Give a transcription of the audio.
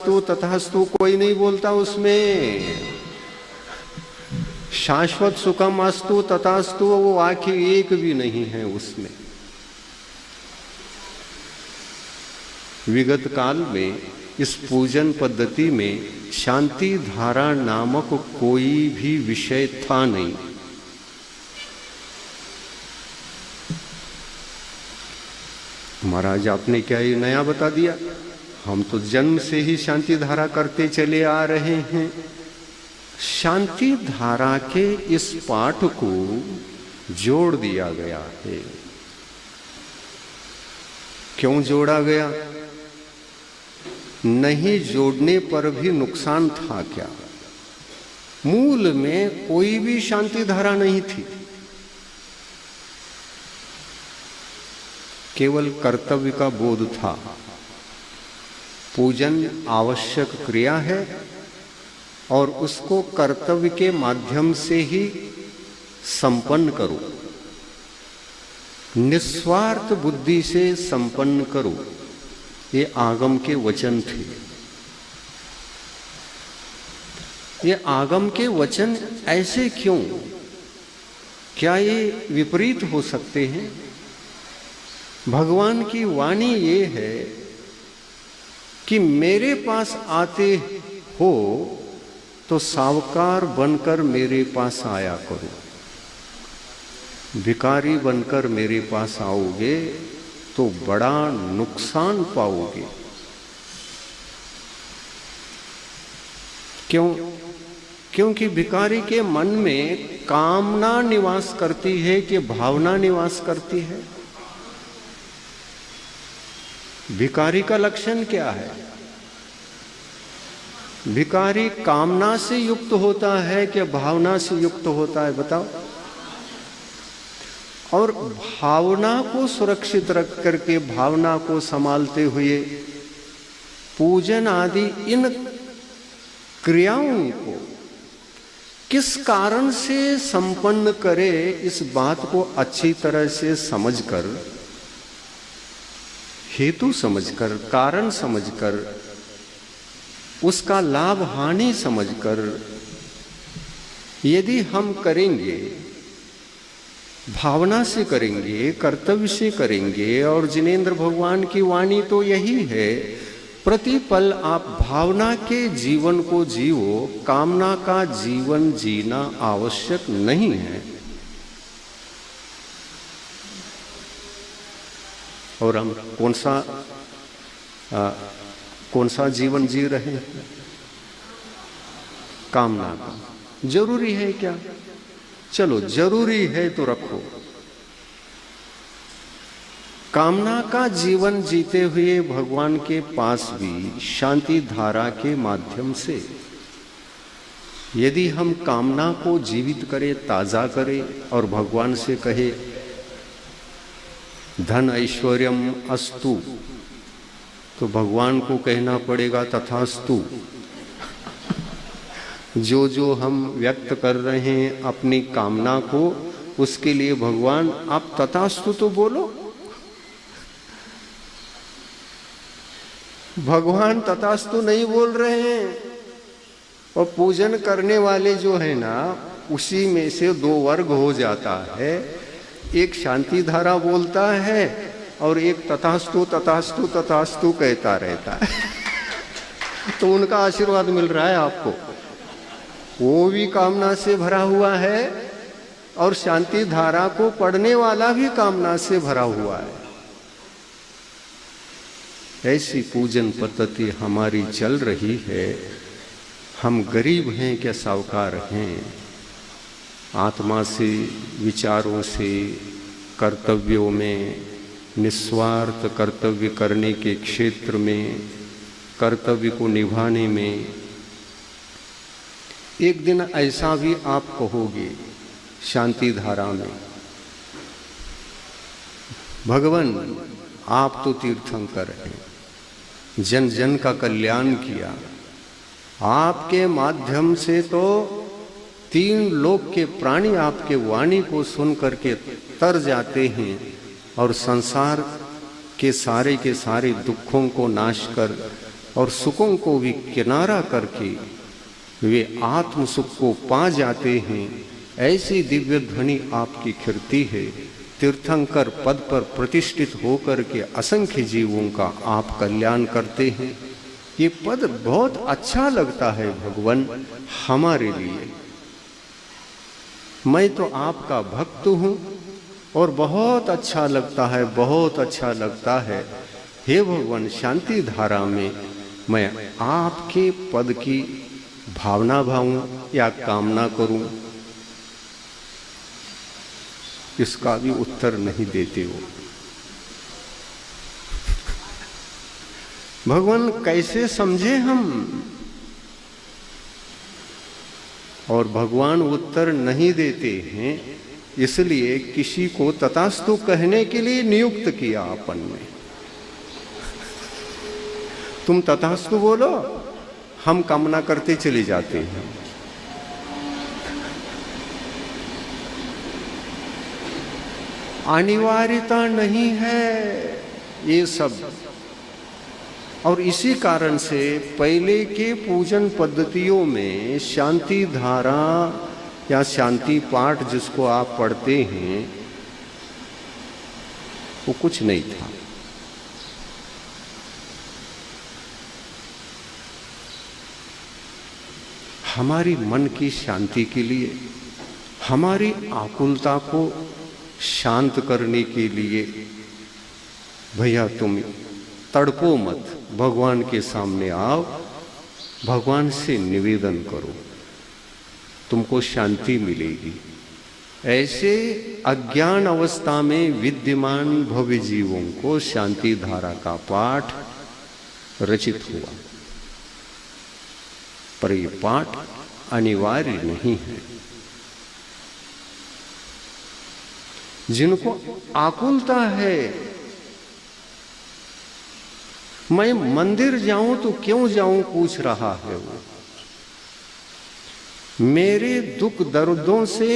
तू तथास्तु कोई नहीं बोलता उसमें। शाश्वत सुखम अस्तु तथास्तु वो वाक्य एक भी नहीं है उसमें। विगत काल में इस पूजन पद्धति में शांति धारा नामक कोई भी विषय था नहीं। महाराज आपने क्या ये नया बता दिया? हम तो जन्म से ही शांति धारा करते चले आ रहे हैं। शांति धारा के इस पाठ को जोड़ दिया गया है। क्यों जोड़ा गया? नहीं जोड़ने पर भी नुकसान था क्या? मूल में कोई भी शांति धारा नहीं थी, केवल कर्तव्य का बोध था। पूजन आवश्यक क्रिया है और उसको कर्तव्य के माध्यम से ही संपन्न करो, निस्वार्थ बुद्धि से संपन्न करो। ये आगम के वचन थे। ये आगम के वचन ऐसे क्यों? क्या ये विपरीत हो सकते हैं? भगवान की वाणी ये है कि मेरे पास आते हो तो सावकार बनकर मेरे पास आया करो, भिखारी बनकर मेरे पास आओगे तो बड़ा नुकसान पाओगे। क्यों? क्योंकि भिखारी के मन में कामना निवास करती है कि भावना निवास करती है? भिखारी का लक्षण क्या है? भिखारी कामना से युक्त होता है कि भावना से युक्त होता है? बताओ। और भावना को सुरक्षित रख करके, भावना को संभालते हुए पूजन आदि इन क्रियाओं को किस कारण से संपन्न करे, इस बात को अच्छी तरह से समझकर, हेतु समझकर, कारण समझकर, उसका लाभ हानि समझकर यदि हम करेंगे, भावना से करेंगे, कर्तव्य से करेंगे। और जिनेंद्र भगवान की वाणी तो यही है, प्रतिपल आप भावना के जीवन को जियो, कामना का जीवन जीना आवश्यक नहीं है। और हम कौन सा जीवन जी रहे हैं? कामना का। जरूरी है क्या? चलो जरूरी है तो रखो। कामना का जीवन जीते हुए भगवान के पास भी शांति धारा के माध्यम से यदि हम कामना को जीवित करें, ताजा करें और भगवान से कहे धन ऐश्वर्यम अस्तु, तो भगवान को कहना पड़ेगा तथास्तु। जो जो हम व्यक्त कर रहे हैं अपनी कामना को, उसके लिए भगवान आप तथास्तु तो बोलो। भगवान तथास्तु नहीं बोल रहे हैं। और पूजन करने वाले जो है ना, उसी में से दो वर्ग हो जाता है। एक शांति धारा बोलता है और एक तथास्तु तथास्तु तथास्तु कहता रहता है। तो उनका आशीर्वाद मिल रहा है आपको। वो भी कामना से भरा हुआ है और शांति धारा को पढ़ने वाला भी कामना से भरा हुआ है। ऐसी पूजन पद्धति हमारी चल रही है। हम गरीब हैं क्या साहूकार हैं? आत्मा से, विचारों से, कर्तव्यों में, निस्वार्थ कर्तव्य करने के क्षेत्र में, कर्तव्य को निभाने में। एक दिन ऐसा भी आप कहोगे शांति धारा में, भगवान आप तो तीर्थंकर हैं, जन जन का कल्याण किया, आपके माध्यम से तो 3 लोक के प्राणी आपके वाणी को सुन करके तर जाते हैं और संसार के सारे दुखों को नाश कर और सुखों को भी किनारा करके वे आत्म सुख को पा जाते हैं। ऐसी दिव्य ध्वनि आपकी खिरती है। तीर्थंकर पद पर प्रतिष्ठित होकर के असंख्य जीवों का आप कल्याण करते हैं। ये पद बहुत अच्छा लगता है भगवान हमारे लिए। मैं तो आपका भक्त हूँ और बहुत अच्छा लगता है, बहुत अच्छा लगता है। हे भगवान, शांति धारा में मैं आपके पद की भावना भाऊं या कामना करूं, इसका भी उत्तर नहीं देते हो। भगवान कैसे समझे हम? और भगवान उत्तर नहीं देते हैं, इसलिए किसी को तथास्तु कहने के लिए नियुक्त किया अपन ने। तुम तथास्तु बोलो, हम कामना करते चले जाते हैं। अनिवार्यता नहीं है ये सब। और इसी कारण से पहले के पूजन पद्धतियों में शांति धारा या शांति पाठ जिसको आप पढ़ते हैं वो कुछ नहीं था। हमारी मन की शांति के लिए, हमारी आकुलता को शांत करने के लिए, भैया तुम तड़पो मत, भगवान के सामने आओ, भगवान से निवेदन करो, तुमको शांति मिलेगी। ऐसे अज्ञान अवस्था में विद्यमान भव्य जीवों को शांति धारा का पाठ रचित हुआ। पर ये पाठ अनिवार्य नहीं है। जिनको आकुलता है, मैं मंदिर जाऊं तो क्यों जाऊं पूछ रहा है वो। मेरे दुख दर्दों से